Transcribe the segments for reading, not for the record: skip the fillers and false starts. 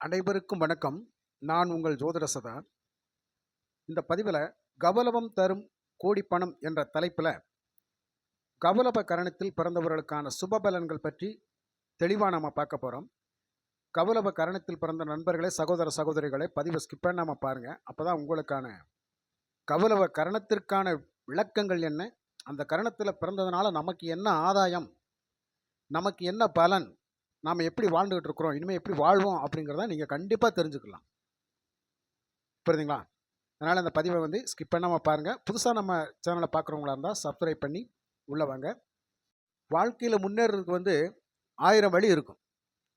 அனைவருக்கும் வணக்கம். நான் உங்கள் ஜோதிட சதா. இந்த பதிவில் கௌரவம் தரும் கோடி பணம் என்ற தலைப்பில் கௌரவ கரணத்தில் பிறந்தவர்களுக்கான சுப பலன்கள் பற்றி தெளிவாக நம்ம பார்க்க போகிறோம். கௌரவ கரணத்தில் பிறந்த நண்பர்களே, சகோதர சகோதரிகளை பதிவை ஸ்கிப் பண்ணாமல் பாருங்கள். அப்போ தான் உங்களுக்கான கௌரவ கரணத்திற்கான விளக்கங்கள் என்ன, அந்த கரணத்தில் பிறந்ததுனால நமக்கு என்ன ஆதாயம், நமக்கு என்ன பலன், நாம் எப்படி வாழ்ந்துகிட்டு இருக்கிறோம், இனிமேல் எப்படி வாழ்வோம் அப்படிங்கிறத நீங்கள் கண்டிப்பாக தெரிஞ்சுக்கலாம். புரியுதுங்களா? அதனால் அந்த பதிவை ஸ்கிப் பண்ணாமல் பாருங்கள். புதுசாக நம்ம சேனலை பார்க்குறவங்களா இருந்தால் சப்ஸ்கிரைப் பண்ணி உள்ளே வாங்க. வாழ்க்கையில் முன்னேறதுக்கு 1000 வழி இருக்கும்.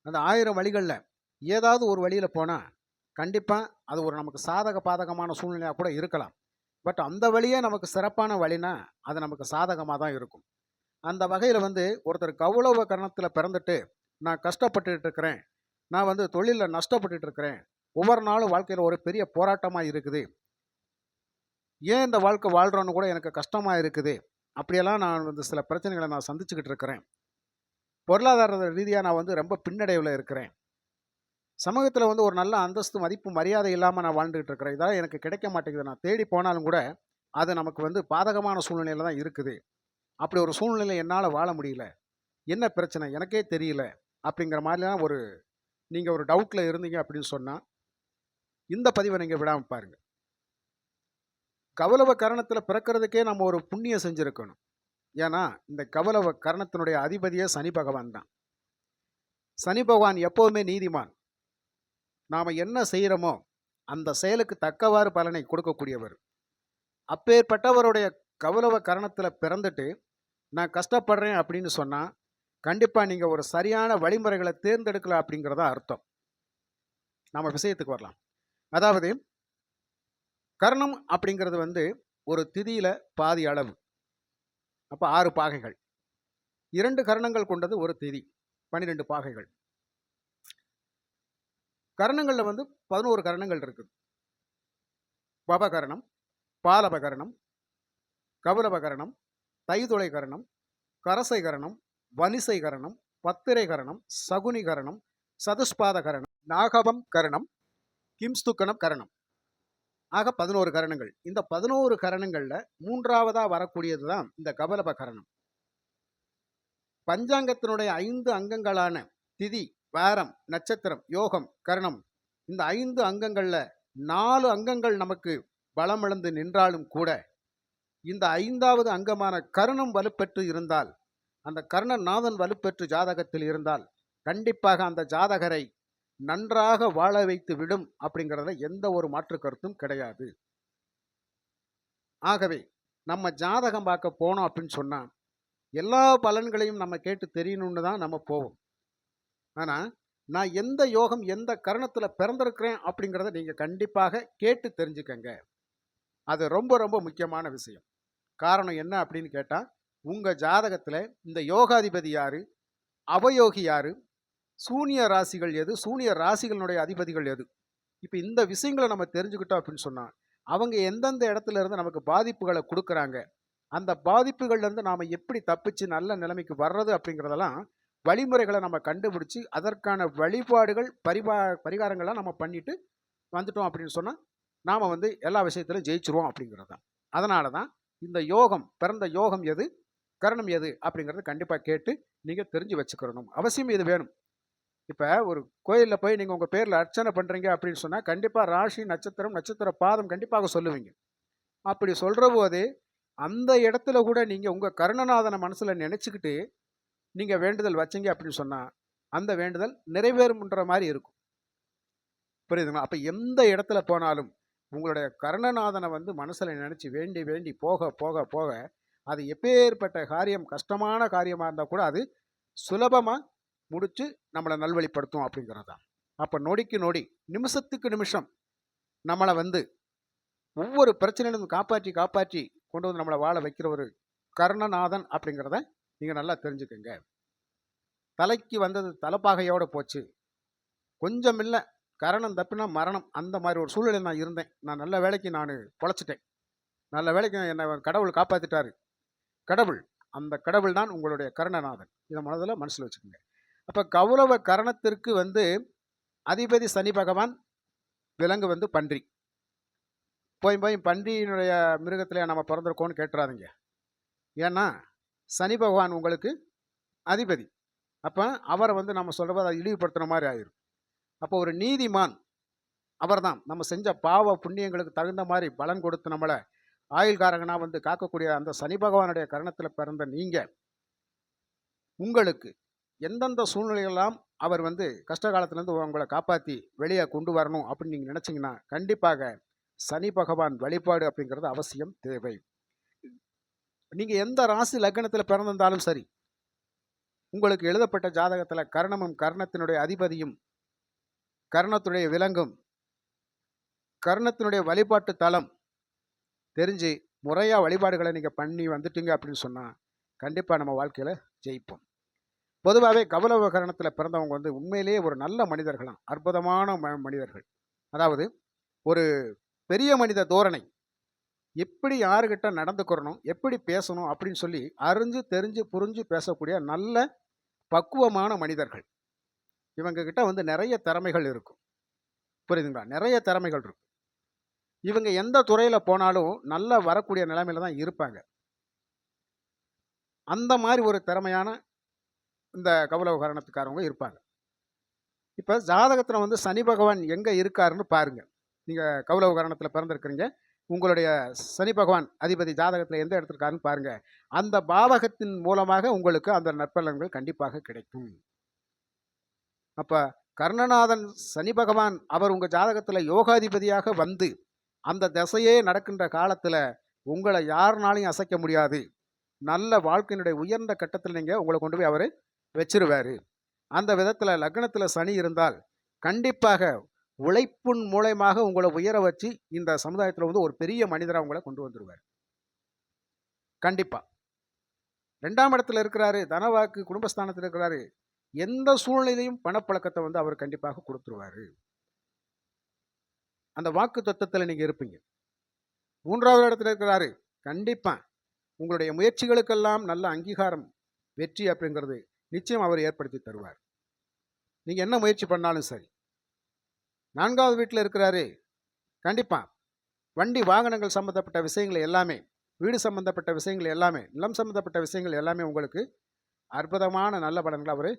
அந்த 1000 வழிகளில் ஏதாவது ஒரு வழியில் போனால் கண்டிப்பாக அது ஒரு நமக்கு சாதக பாதகமான சூழ்நிலையாக கூட இருக்கலாம். பட் அந்த வழியே நமக்கு சிறப்பான வழினா அது நமக்கு சாதகமாக தான் இருக்கும். அந்த வகையில் ஒருத்தர் கௌரவ கரணத்தில் பிறந்துட்டு நான் கஷ்டப்பட்டுட்டு இருக்கிறேன், நான் தொழிலில் நஷ்டப்பட்டுட்டு இருக்கிறேன், ஒவ்வொரு நாளும் வாழ்க்கையில் ஒரு பெரிய போராட்டமாக இருக்குது, ஏன் இந்த வாழ்க்கை வாழ்கிறோன்னு கூட எனக்கு கஷ்டமாக இருக்குது, அப்படியெல்லாம் நான் சில பிரச்சனைகளை நான் சந்திச்சுக்கிட்டு இருக்கிறேன், பொருளாதார ரீதியாக நான் ரொம்ப பின்னடைவில் இருக்கிறேன், சமூகத்தில் ஒரு நல்ல அந்தஸ்து மதிப்பு மரியாதை இல்லாமல் நான் வாழ்ந்துகிட்டு இருக்கிறேன், இதெல்லாம் எனக்கு கிடைக்க மாட்டேங்குது, நான் தேடி போனாலும் கூட அது நமக்கு பாதகமான சூழ்நிலையில் தான் இருக்குது, அப்படி ஒரு சூழ்நிலை என்னால் வாழ முடியல, என்ன பிரச்சனை எனக்கே தெரியல அப்படிங்கிற மாதிரிலாம் நீங்கள் ஒரு டவுட்டில் இருந்தீங்க அப்படின்னு சொன்னால் இந்த பதிவை நீங்கள் விடாமல் பாருங்கள். கௌரவ கரணத்தில் பிறக்கிறதுக்கே நம்ம ஒரு புண்ணியம் செஞ்சுருக்கணும். ஏன்னா இந்த கௌரவ கரணத்தினுடைய அதிபதியே சனி பகவான் தான். சனி பகவான் எப்போவுமே நீதிமான். நாம் என்ன செய்கிறோமோ அந்த செயலுக்கு தக்கவாறு பலனை கொடுக்கக்கூடியவர். அப்பேற்பட்டவருடைய கௌரவ கரணத்தில் பிறந்துட்டு நான் கஷ்டப்படுறேன் அப்படின்னு சொன்னால் கண்டிப்பாக நீங்கள் ஒரு சரியான வழிமுறைகளை தேர்ந்தெடுக்கல அப்படிங்கிறத அர்த்தம். நம்ம விஷயத்துக்கு வரலாம். அதாவது கர்ணம் அப்படிங்கிறது ஒரு திதியில் பாதி அளவு, அப்போ 6 பாகைகள், 2 கர்ணங்கள் கொண்டது ஒரு திதி, 12 பாகைகள். கர்ணங்களில் 11 கர்ணங்கள் இருக்குது. பபகரணம், பாலபகரணம், கௌரவ கரணம், தைதுளை கரணம், கரசை கரணம், வனிசை கரணம், பத்திரை கரணம், சகுனி கரணம், சதுஷ்பாத கரணம், நாகவம் கரணம், கிம்ஸ்துக்கணம் கரணம். ஆக 11 கரணங்கள். இந்த 11 கரணங்களில் 3ஆவதாக வரக்கூடியது தான் இந்த கௌரவ கரணம். பஞ்சாங்கத்தினுடைய 5 அங்கங்களான திதி, வாரம், நட்சத்திரம், யோகம், கரணம், இந்த 5 அங்கங்களில் 4 அங்கங்கள் நமக்கு பலமிழந்து நின்றாலும் கூட இந்த 5ஆவது அங்கமான கரணம் வலுப்பெற்று இருந்தால், அந்த கர்ணநாதன் வலுப்பெற்று ஜாதகத்தில் இருந்தால் கண்டிப்பாக அந்த ஜாதகரை நன்றாக வாழ வைத்து விடும் அப்படிங்கிறத எந்த ஒரு மாற்று கருத்தும் கிடையாது. ஆகவே நம்ம ஜாதகம் பார்க்க போனோம் அப்படின்னு சொன்னால் எல்லா பலன்களையும் நம்ம கேட்டு தெரியணும்னு தான் நம்ம போவோம். ஆனால் நான் எந்த யோகம் எந்த கரணத்தில் பிறந்திருக்கிறேன் அப்படிங்கிறத நீங்கள் கண்டிப்பாக கேட்டு தெரிஞ்சுக்கங்க. அது ரொம்ப ரொம்ப முக்கியமான விஷயம். காரணம் என்ன அப்படின்னு கேட்டால், உங்கள் ஜாதகத்தில் இந்த யோகாதிபதி யார், அவயோகி யார், சூனிய ராசிகள் எது, சூனிய ராசிகளினுடைய அதிபதிகள் எது, இப்போ இந்த விஷயங்களை நம்ம தெரிஞ்சுக்கிட்டோம் அப்படின்னு சொன்னால் அவங்க எந்தெந்த இடத்துல இருந்து நமக்கு பாதிப்புகளை கொடுக்குறாங்க, அந்த பாதிப்புகள்லேருந்து நாம் எப்படி தப்பிச்சு நல்ல நிலைமைக்கு வர்றது அப்படிங்கிறதெல்லாம் வழிமுறைகளை நம்ம கண்டுபிடிச்சி அதற்கான வழிபாடுகள் பரிகாரங்கள்லாம் நம்ம பண்ணிட்டு வந்துட்டோம் அப்படின்னு சொன்னால் நாம் எல்லா விஷயத்திலும் ஜெயிச்சிருவோம் அப்படிங்கிறது தான். அதனால தான் இந்த யோகம், பிறந்த யோகம் எது, கரணம் எது அப்படிங்கிறத கண்டிப்பாக கேட்டு நீங்கள் தெரிஞ்சு வச்சுக்கிறணும். அவசியம் இது வேணும். இப்போ ஒரு கோயிலில் போய் நீங்கள் உங்கள் பேரில் அர்ச்சனை பண்ணுறீங்க அப்படின்னு சொன்னால் கண்டிப்பாக ராசி, நட்சத்திரம், நட்சத்திர பாதம் கண்டிப்பாக சொல்லுவீங்க. அப்படி சொல்கிற போதே அந்த இடத்துல கூட நீங்கள் உங்கள் கருணநாதனை மனசில் நினச்சிக்கிட்டு நீங்கள் வேண்டுதல் வச்சிங்க அப்படின்னு சொன்னால் அந்த வேண்டுதல் நிறைவேறும்ன்ற மாதிரி இருக்கும். புரியுதுங்களா? அப்போ எந்த இடத்துல போனாலும் உங்களுடைய கருணநாதனை மனசில் நினச்சி வேண்டி வேண்டி போக போக போக அது எப்பேற்பட்ட காரியம், கஷ்டமான காரியமாக இருந்தால் கூட அது சுலபமாக முடித்து நம்மளை நல்வழிப்படுத்தும் அப்படிங்கிறது தான். அப்போ நொடிக்கு நொடி, நிமிஷத்துக்கு நிமிஷம் நம்மளை ஒவ்வொரு பிரச்சனையிலும் காப்பாற்றி காப்பாற்றி கொண்டு நம்மளை வாழ வைக்கிற ஒரு கருணநாதன் அப்படிங்கிறத நீங்கள் நல்லா தெரிஞ்சுக்கங்க. தலைக்கு வந்தது தலைப்பாகையோடு போச்சு, கொஞ்சம் இல்லை கரணம் தப்புனா மரணம், அந்த மாதிரி ஒரு சூழ்நிலை நான் இருந்தேன். நான் நல்ல வேலைக்கு நான் பொழைச்சிட்டேன், நல்ல வேலைக்கு என்னை கடவுள் காப்பாற்றிட்டாரு. கடவுள், அந்த கடவுள் தான் உங்களுடைய கருணநாதன். இதை மனசில் வச்சுக்கோங்க. அப்போ கௌரவ கரணத்திற்கு அதிபதி சனி பகவான், விலங்கு வந்து பன்றி. போய் போய் பன்றியினுடைய மிருகத்தில் நம்ம பிறந்திருக்கோம்னு கேட்டுறாதீங்க. ஏன்னா சனி பகவான் உங்களுக்கு அதிபதி. அப்போ அவரை வந்து நம்ம சொல்கிறத அதை இழிவுபடுத்துகிற மாதிரி ஆயிரும். அப்போ ஒரு நீதிமான் அவர்தான் நம்ம செஞ்ச பாவ புண்ணியங்களுக்கு தகுந்த மாதிரி பலன் கொடுத்து நம்மளை ஆயுள்காரகனாக வந்து காக்கக்கூடிய அந்த சனி பகவானுடைய கரணத்தில் பிறந்த நீங்கள், உங்களுக்கு எந்தெந்த சூழ்நிலையெல்லாம் அவர் வந்து கஷ்ட காலத்துலேருந்து உங்களை காப்பாற்றி வெளியே கொண்டு வரணும் அப்படின்னு நீங்கள் நினச்சிங்கன்னா கண்டிப்பாக சனி பகவான் வழிபாடு அப்படிங்கிறது அவசியம் தேவை. நீங்கள் எந்த ராசி லக்னத்தில் பிறந்திருந்தாலும் சரி, உங்களுக்கு எழுதப்பட்ட ஜாதகத்தில் கர்ணமும் கர்ணத்தினுடைய அதிபதியும் கர்ணத்துடைய விலங்கும் கர்ணத்தினுடைய வழிபாட்டு தலம் தெரிஞ்சு முறையாக வழிபாடுகளை நீங்கள் பண்ணி வந்துட்டீங்க அப்படின்னு சொன்னால் கண்டிப்பாக நம்ம வாழ்க்கையில் ஜெயிப்போம். பொதுவாகவே கௌளவ கரணத்தில் பிறந்தவங்க வந்து உண்மையிலேயே ஒரு நல்ல மனிதர்களாம், அற்புதமான மனிதர்கள். அதாவது ஒரு பெரிய மனித தோரணை, எப்படி யாருக்கிட்ட நடந்துக்கிறணும், எப்படி பேசணும் அப்படின்னு சொல்லி அறிஞ்சு தெரிஞ்சு புரிஞ்சு பேசக்கூடிய நல்ல பக்குவமான மனிதர்கள். இவங்க கிட்ட வந்து நிறைய திறமைகள் இருக்கும். புரியுதுங்களா? நிறைய திறமைகள் இருக்கும். இவங்க எந்த துறையில் போனாலும் நல்லா வரக்கூடிய நிலைமையில தான் இருப்பாங்க. அந்த மாதிரி ஒரு திறமையான இந்த கௌளவ கரணத்துக்காரவங்க இருப்பாங்க. இப்போ ஜாதகத்தில் வந்து சனி பகவான் எங்கே இருக்காருன்னு பாருங்க. நீங்கள் கௌளவ கரணத்தில் பிறந்திருக்கிறீங்க, உங்களுடைய சனி பகவான் அதிபதி ஜாதகத்தில் எந்த இடத்துல இருக்காருன்னு பாருங்க. அந்த பாவகத்தின் மூலமாக உங்களுக்கு அந்த நற்பலன்கள் கண்டிப்பாக கிடைக்கும். அப்போ கர்ணநாதன் சனி பகவான் அவர் உங்கள் ஜாதகத்தில் யோகாதிபதியாக வந்து அந்த திசையே நடக்கின்ற காலத்தில் உங்களை யாருனாலையும் அசைக்க முடியாது. நல்ல வாழ்க்கையினுடைய உயர்ந்த கட்டத்தில் நீங்கள் உங்களை கொண்டு போய் அவர் வச்சிருவார். அந்த விதத்தில் லக்னத்தில் சனி இருந்தால் கண்டிப்பாக உழைப்பின் மூலமாக உங்களை உயர வச்சு இந்த சமுதாயத்தில் வந்து ஒரு பெரிய மனிதராக உங்களை கொண்டு வந்துடுவார். கண்டிப்பாக. 2ஆம் இடத்துல இருக்கிறாரு, தனவாக்கு குடும்பஸ்தானத்தில் இருக்கிறாரு, எந்த சூழ்நிலையும் பணப்பழக்கத்தை வந்து அவர் கண்டிப்பாக கொடுத்துருவாரு. அந்த வாக்கு தத்துவத்தில் நீங்கள் இருப்பீங்க. 3ஆவது இடத்துல இருக்கிறாரு, கண்டிப்பாக உங்களுடைய முயற்சிகளுக்கெல்லாம் நல்ல அங்கீகாரம், வெற்றி அப்படிங்கிறது நிச்சயம் அவர் ஏற்படுத்தி தருவார். நீங்கள் என்ன முயற்சி பண்ணாலும் சரி. 4ஆவது வீட்டில் இருக்கிறாரு, கண்டிப்பாக வண்டி வாகனங்கள் சம்மந்தப்பட்ட விஷயங்கள் எல்லாமே, வீடு சம்மந்தப்பட்ட விஷயங்கள் எல்லாமே, நிலம் சம்மந்தப்பட்ட விஷயங்கள் எல்லாமே உங்களுக்கு அற்புதமான நல்ல பலன்களை அவர்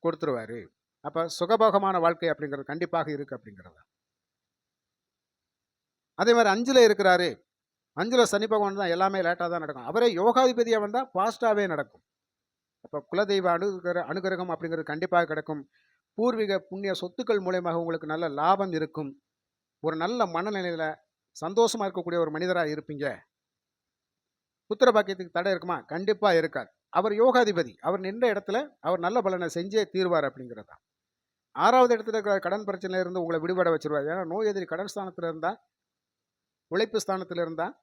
கொடுத்துருவார். அப்போ சுகபோகமான வாழ்க்கை அப்படிங்கிறது கண்டிப்பாக இருக்குது அப்படிங்கிறது. அதே மாதிரி 5ல் இருக்கிறாரு, 5ல் சனி பகவான் தான் எல்லாமே லேட்டாக தான் நடக்கும். அவரே யோகாதிபதியாக வந்தால் ஃபாஸ்ட்டாகவே நடக்கும். அப்போ குலதெய்வ அனுகிரகம் அப்படிங்கிறது கண்டிப்பாக கிடைக்கும். பூர்வீக புண்ணிய சொத்துக்கள் மூலமாக உங்களுக்கு நல்ல லாபம் இருக்கும். ஒரு நல்ல மனநிலையில் சந்தோஷமாக இருக்கக்கூடிய ஒரு மனிதராக இருப்பீங்க. புத்திர பாக்கியத்துக்கு தடை இருக்குமா? கண்டிப்பாக இருக்காது. அவர் யோகாதிபதி, அவர் நின்ற இடத்துல அவர் நல்ல பலனை செஞ்சே தீர்வார் அப்படிங்கிறது தான். 6வது இடத்துல இருக்கிற கடன் பிரச்சனையிலிருந்து உங்களை விடுபட வச்சிருவார். ஏன்னா நோய் எதிரி கடன் ஸ்தானத்தில் இருந்தால், உழைப்பு ஸ்தானத்தில் இருந்தால்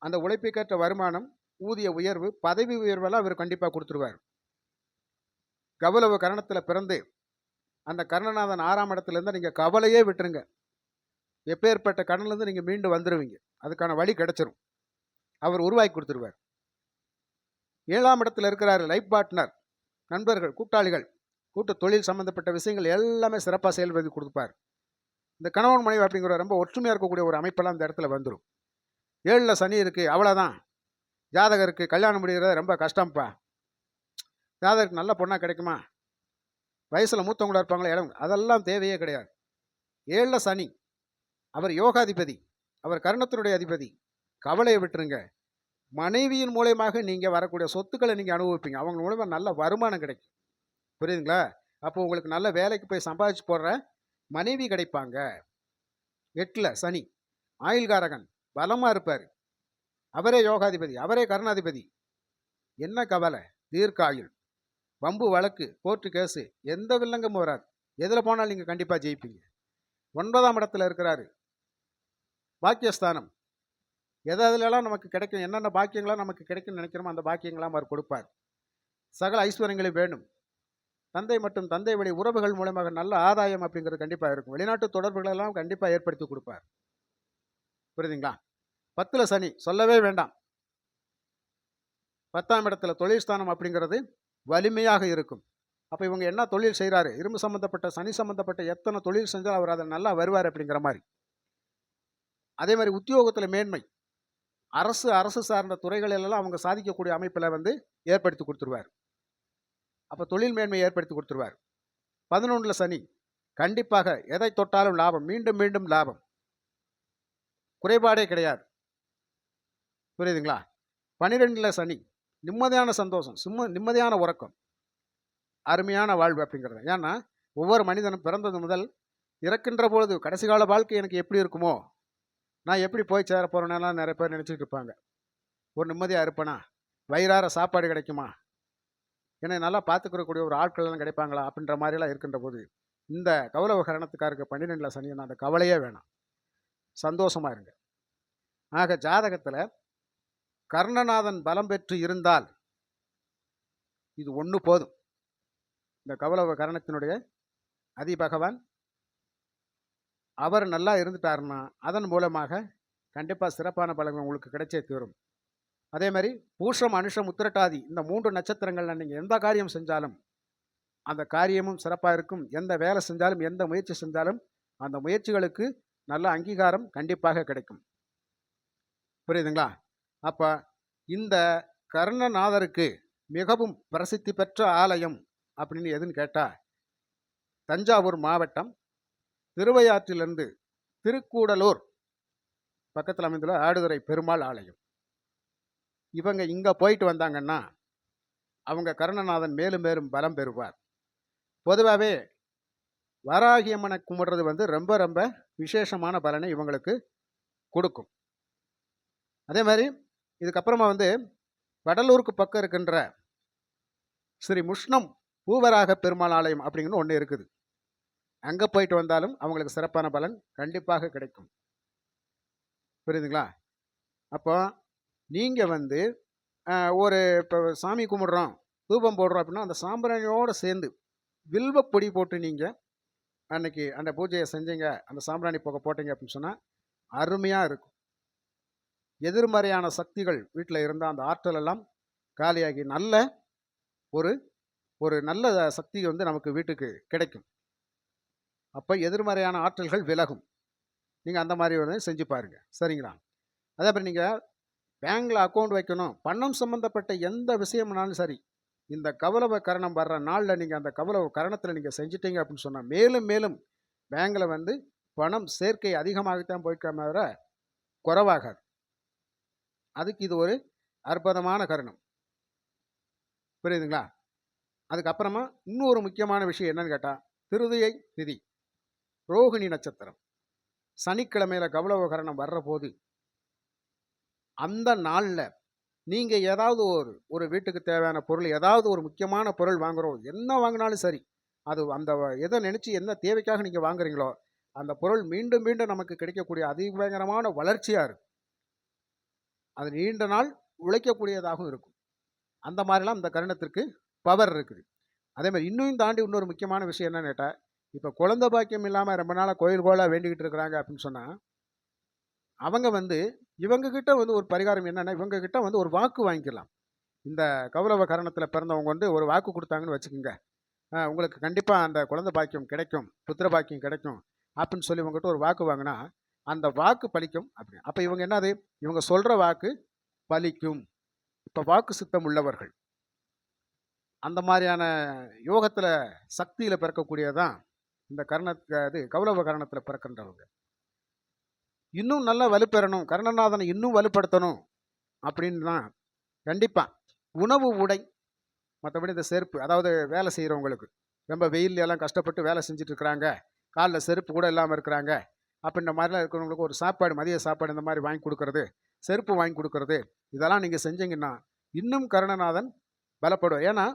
அந்த உழைப்புக்கேற்ற வருமானம், ஊதிய உயர்வு, பதவி உயர்வெல்லாம் அவர் கண்டிப்பாக கொடுத்துருவார். கௌளவ கரணத்தில் பிறந்து அந்த கர்ணநாதன் 6ஆம் இடத்துல இருந்தால் நீங்கள் கவலையே விட்டுருங்க. எப்பேற்பட்ட கடன்லேருந்து நீங்கள் மீண்டு வந்துடுவீங்க. அதுக்கான வழி கிடைச்சிரும். அவர் உருவாக்கி கொடுத்துருவார். 7ஆம் இடத்துல இருக்கிறாரு, லைஃப் பார்ட்னர், நண்பர்கள், கூட்டாளிகள், கூட்டு தொழில் சம்மந்தப்பட்ட விஷயங்கள் எல்லாமே சிறப்பாக செயல்படுத்தி கொடுப்பார். இந்த கணவன் மனைவி அப்படிங்கிற ரொம்ப ஒற்றுமையாக இருக்கக்கூடிய ஒரு அமைப்பெல்லாம் இந்த இடத்துல வந்துடும். 7ல் சனி இருக்குது, அவ்வளோதான். ஜாதகருக்கு கல்யாணம் முடிகிறது ரொம்ப கஷ்டம்ப்பா. ஜாதகருக்கு நல்ல பொண்ணாக கிடைக்குமா? வயசில் மூத்தவங்களா இருப்பாங்களா? இடம் அதெல்லாம் தேவையே கிடையாது. 7ல் சனி, அவர் யோகாதிபதி, அவர் கர்ணத்தினுடைய அதிபதி. கவலையை விட்டுருங்க. மனைவியின் மூலயமாக நீங்கள் வரக்கூடிய சொத்துக்களை நீங்கள் அனுபவிப்பீங்க. அவங்க மூலமாக நல்ல வருமானம் கிடைக்கும். புரியுதுங்களா? அப்போ உங்களுக்கு நல்ல வேலைக்கு போய் சம்பாதிச்சு போடுற மனைவி கிடைப்பாங்க. 8ல் சனி, ஆயுள்காரகன், பலமாக இருப்பார். அவரே யோகாதிபதி, அவரே கர்ணாதிபதி. என்ன கவலை? தீர்க்க ஆயுள். வம்பு வழக்கு, கோர்ட்டு கேஸு, எந்த வில்லங்கமும் வராது. எதில் போனாலும் நீங்கள் கண்டிப்பாக ஜெயிப்பீங்க. 9ஆம் இடத்துல இருக்கிறாரு, பாக்கியஸ்தானம். எதெல்லாம் நமக்கு கிடைக்கும், என்னென்ன பாக்கியங்களாம் நமக்கு கிடைக்கும்னு நினைக்கிறோமோ அந்த பாக்கியங்களாம் அவர் கொடுப்பார். சகல ஐஸ்வர்யங்களும் வேணும். தந்தை மற்றும் தந்தை வழி உறவுகள் மூலமாக நல்ல ஆதாயம் அப்படிங்கிறது கண்டிப்பாக இருக்கும். வெளிநாட்டு தொடர்புகளெல்லாம் கண்டிப்பாக ஏற்படுத்தி கொடுப்பார். புரியுதுங்களா? 10ல் சனி சொல்லவே வேண்டாம். 10ஆம் இடத்துல தொழில் ஸ்தானம் அப்படிங்கிறது வலிமையாக இருக்கும். அப்போ இவங்க என்ன தொழில் செய்கிறாரு, இரும்பு சம்மந்தப்பட்ட சனி சம்மந்தப்பட்ட எத்தனை தொழில் செஞ்சால் அவர் அதில் நல்லா வருவார் அப்படிங்கிற மாதிரி. அதே மாதிரி உத்தியோகத்தில் மேன்மை, அரசு சார்ந்த துறைகளிலெல்லாம் அவங்க சாதிக்கக்கூடிய அமைப்பில் வந்து ஏற்படுத்தி கொடுத்துருவார். அப்போ தொழில் மேன்மை ஏற்படுத்தி கொடுத்துருவார். 11ல் சனி கண்டிப்பாக எதை தொட்டாலும் லாபம், மீண்டும் மீண்டும் லாபம், குறைபாடே கிடையாது. புரியுதுங்களா? 12ல் சனி நிம்மதியான சந்தோஷம், நிம்மதியான உறக்கம், அருமையான வாழ்வு அப்படிங்கிறது. ஏன்னா ஒவ்வொரு மனிதனும் பிறந்தது முதல் இறக்கின்ற பொழுது கடைசி கால வாழ்க்கை எனக்கு எப்படி இருக்குமோ, நான் எப்படி போய் சேர போகிறேன்னெல்லாம் நிறைய பேர் நினச்சிட்டு இருப்பாங்க. ஒரு நிம்மதியாக இருப்பேனா, வயிறார சாப்பாடு கிடைக்குமா, என்னை நல்லா பார்த்துக்கிறக்கூடிய ஒரு ஆட்கள்லாம் கிடைப்பாங்களா அப்படின்ற மாதிரிலாம் இருக்கின்ற போது இந்த கௌரவ கரணத்துக்காருக்கு 12ல் சனியை அந்த கவலையே வேணாம், சந்தோஷமாக இருங்க. ஆக ஜாதகத்தில் கர்ணநாதன் பலம் பெற்று இருந்தால் இது ஒன்று போதும். இந்த கௌரவ கரணத்தினுடைய அதிபகவான் அவர் நல்லா இருந்துட்டாருன்னா அதன் மூலமாக கண்டிப்பாக சிறப்பான பலன்கள் உங்களுக்கு கிடைச்சே தீரும். அதே மாதிரி பூஷம், அனுஷம், உத்திரட்டாதி இந்த 3 நட்சத்திரங்களில் நீங்கள் எந்த காரியம் செஞ்சாலும் அந்த காரியமும் சிறப்பாக இருக்கும். எந்த வேலை செஞ்சாலும், எந்த முயற்சி செஞ்சாலும் அந்த முயற்சிகளுக்கு நல்ல அங்கீகாரம் கண்டிப்பாக கிடைக்கும். புரியுதுங்களா? அப்போ இந்த கர்ணநாதருக்கு மிகவும் பிரசித்தி பெற்ற ஆலயம் அப்படின்னு எதுன்னு கேட்டால், தஞ்சாவூர் மாவட்டம் திருவையாற்றிலிருந்து திருக்கூடலூர் பக்கத்தில் அமைந்துள்ள ஆடுதுறை பெருமாள் ஆலயம். இவங்க இங்கே போயிட்டு வந்தாங்கன்னா அவங்க கர்ணநாதன் மேலும் மேலும் பலம் பெறுவார். பொதுவாகவே வராகி அம்மனை கும்பிடுறது வந்து ரொம்ப ரொம்ப விசேஷமான பலனை இவங்களுக்கு கொடுக்கும். அதே மாதிரி இதுக்கப்புறமா வந்து வடலூருக்கு பக்கம் இருக்கின்ற ஸ்ரீ முஷ்ணம் பூவராக பெருமாள் ஆலயம் அப்படிங்கன்னு ஒன்று இருக்குது. அங்கே போயிட்டு வந்தாலும் அவங்களுக்கு சிறப்பான பலன் கண்டிப்பாக கிடைக்கும். புரியுதுங்களா? அப்போ நீங்கள் வந்து ஒரு இப்போ சாமி கும்பிட்றோம், தூபம் போடுறோம் அப்படின்னா அந்த சாம்பிராணியோடு சேர்ந்து வில்வ பொடி போட்டு நீங்கள் அன்னைக்கு அந்த பூஜையை செஞ்சீங்க, அந்த சாம்பிராணி புகை போட்டீங்க அப்படின்னு சொன்னால் அருமையாக இருக்கும். எதிர்மறையான சக்திகள் வீட்டில் இருந்தால் அந்த ஆற்றல் எல்லாம் காலியாகி நல்ல ஒரு ஒரு நல்ல சக்தி வந்து நமக்கு வீட்டுக்கு கிடைக்கும். அப்போ எதிர்மறையான ஆற்றல்கள் விலகும். நீங்கள் அந்த மாதிரி வந்து செஞ்சு பாருங்கள். சரிங்களா? அதே மாதிரி நீங்கள் பேங்கில் அக்கௌண்ட் வைக்கணும், பணம் சம்மந்தப்பட்ட எந்த விஷயம்னாலும் சரி, இந்த கௌரவ கரணம் வர்ற நாளில் நீங்கள் அந்த கௌரவ கரணத்தில் நீங்கள் செஞ்சிட்டீங்க அப்படின்னு சொன்னால் மேலும் மேலும் பேங்கில் வந்து பணம் சேர்க்கை அதிகமாகத்தான் போய்க்காம தவிர குறைவாகாது. அதுக்கு இது ஒரு அற்புதமான கரணம். புரியுதுங்களா? அதுக்கப்புறமா இன்னொரு முக்கியமான விஷயம் என்னன்னு கேட்டால், திருதியை திதி, ரோகிணி நட்சத்திரம், சனிக்கிழமையில் கௌரவ கரணம் வர்ற போது அந்த நாளில் நீங்கள் ஏதாவது ஒரு வீட்டுக்கு தேவையான பொருள், ஏதாவது ஒரு முக்கியமான பொருள் வாங்குகிறோம், என்ன வாங்கினாலும் சரி, அது அந்த எதை நினச்சி என்ன தேவைக்காக நீங்கள் வாங்குறீங்களோ அந்த பொருள் மீண்டும் மீண்டும் நமக்கு கிடைக்கக்கூடிய அதிபயங்கரமான வளர்ச்சியாக இருக்கும். அது நீண்ட நாள் உழைக்கக்கூடியதாகவும் இருக்கும். அந்த மாதிரிலாம் இந்த கருணத்திற்கு பவர் இருக்குது. அதே மாதிரி இன்னும் தாண்டி இன்னொரு முக்கியமான விஷயம் என்னன்னு கேட்டால், இப்போ குழந்தை பாக்கியம் இல்லாமல் ரொம்ப நாளாக கோயில்கோளாக வேண்டிக்கிட்டு இருக்கிறாங்க அப்படின்னு சொன்னால் அவங்க வந்து இவங்ககிட்ட வந்து ஒரு பரிகாரம் என்னென்னா, இவங்ககிட்ட வந்து ஒரு வாக்கு வாங்கிக்கலாம். இந்த கௌரவ கரணத்தில் பிறந்தவங்க வந்து ஒரு வாக்கு கொடுத்தாங்கன்னு வச்சுக்கோங்க, உங்களுக்கு கண்டிப்பாக அந்த குழந்தை பாக்கியம் கிடைக்கும், புத்திர பாக்கியம் கிடைக்கும் அப்படின்னு சொல்லி இவங்ககிட்ட ஒரு வாக்கு வாங்கினா அந்த வாக்கு பலிக்கும். அப்படி அப்போ இவங்க என்னது, இவங்க சொல்கிற வாக்கு பலிக்கும். இப்போ வாக்கு சித்தம் உள்ளவர்கள் அந்த மாதிரியான யோகத்தில் சக்தியில் பிறக்கக்கூடியதான் இந்த கரணத்துக்கு கௌரவ கரணத்தில் பிறக்கின்றவங்க. இன்னும் நல்லா வலுப்பெறணும், கர்ணநாதனை இன்னும் வலுப்படுத்தணும் அப்படின்னு தான் கண்டிப்பாக உணவு, உடை, மற்றபடி இந்த செருப்பு, அதாவது வேலை செய்கிறவங்களுக்கு ரொம்ப வெயில் எல்லாம் கஷ்டப்பட்டு வேலை செஞ்சுட்டு இருக்கிறாங்க, காலில் செருப்பு கூட இல்லாமல் இருக்கிறாங்க அப்படின்ற மாதிரிலாம் இருக்கிறவங்களுக்கு ஒரு சாப்பாடு, மதிய சாப்பாடு இந்த மாதிரி வாங்கி கொடுக்கறது, செருப்பு வாங்கி கொடுக்கறது, இதெல்லாம் நீங்கள் செஞ்சீங்கன்னா இன்னும் கர்ணநாதன் பலப்படுவார். ஏன்னா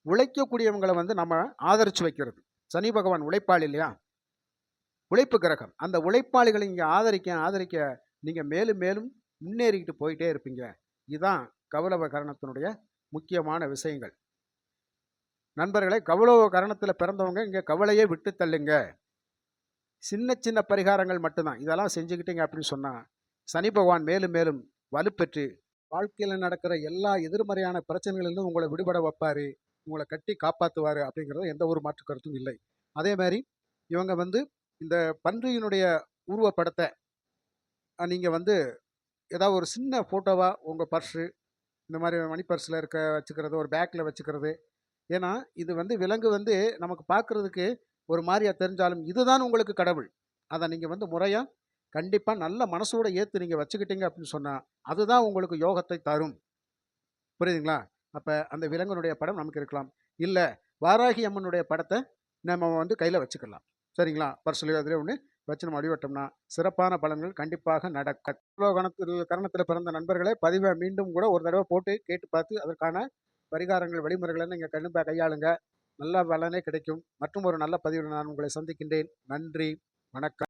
உழைக்கக்கூடியவங்களை வந்து நம்ம ஆதரித்து வைக்கிறது. சனி பகவான் உழைப்பாளி இல்லையா, உழைப்பு கிரகம். அந்த உழைப்பாளிகளை நீங்கள் ஆதரிக்க நீங்கள் மேலும் மேலும் முன்னேறிக்கிட்டு போயிட்டே இருப்பீங்க. இதுதான் கௌரவ கரணத்தினுடைய முக்கியமான விஷயங்கள். நண்பர்களே, கௌரவ கரணத்தில் பிறந்தவங்க இங்கே கவலையே விட்டு தள்ளுங்க. சின்ன சின்ன பரிகாரங்கள் மட்டும்தான், இதெல்லாம் செஞ்சுக்கிட்டீங்க அப்படின்னு சொன்னால் சனி பகவான் மேலும் மேலும் வலுப்பெற்று வாழ்க்கையில் நடக்கிற எல்லா எதிர்மறையான பிரச்சனைகளிலிருந்து உங்களை விடுபட வைப்பார். உங்களை கட்டி காப்பாற்றுவார் அப்படிங்கிறது எந்த ஒரு மாற்று கருத்தும் இல்லை. அதே மாதிரி இவங்க வந்து இந்த பன்றியினுடைய உருவப்படத்தை நீங்கள் வந்து ஏதாவது ஒரு சின்ன ஃபோட்டோவாக உங்கள் பர்ஸு இந்த மாதிரி மணி பர்ஸில் இருக்க வச்சுக்கிறது, ஒரு பேக்கில் வச்சுக்கிறது. ஏன்னா இது வந்து விலங்கு வந்து நமக்கு பார்க்குறதுக்கு ஒரு மாதிரியா தெரிஞ்சாலும் இதுதான் உங்களுக்கு கடவுள். அதை நீங்கள் வந்து முறையாக கண்டிப்பாக நல்ல மனசோட ஏற்று நீங்கள் வச்சுக்கிட்டீங்க அப்படின்னு சொன்னால் அதுதான் உங்களுக்கு யோகத்தை தரும். புரியுதுங்களா? அப்போ அந்த விலங்கினுடைய படம் நமக்கு இருக்கலாம். இல்லை, வாராகி அம்மனுடைய படத்தை நம்ம வந்து கையில் வச்சுக்கலாம். சரிங்களா? பர்ஸ்லையோ அதிலே ஒன்று வச்சு நம்ம வழிபட்டோம்னா சிறப்பான பலன்கள் கண்டிப்பாக நடக்க. கரணத்தில் பிறந்த நண்பர்களே, பதிவை மீண்டும் கூட ஒரு தடவை போட்டு கேட்டு பார்த்து அதற்கான பரிகாரங்கள் வழிமுறைகளை நீங்கள் கண்டிப்பாக கையாளுங்க. நல்ல பலனே கிடைக்கும். மற்றும் ஒரு நல்ல பதிவில் நான் உங்களை சந்திக்கின்றேன். நன்றி, வணக்கம்.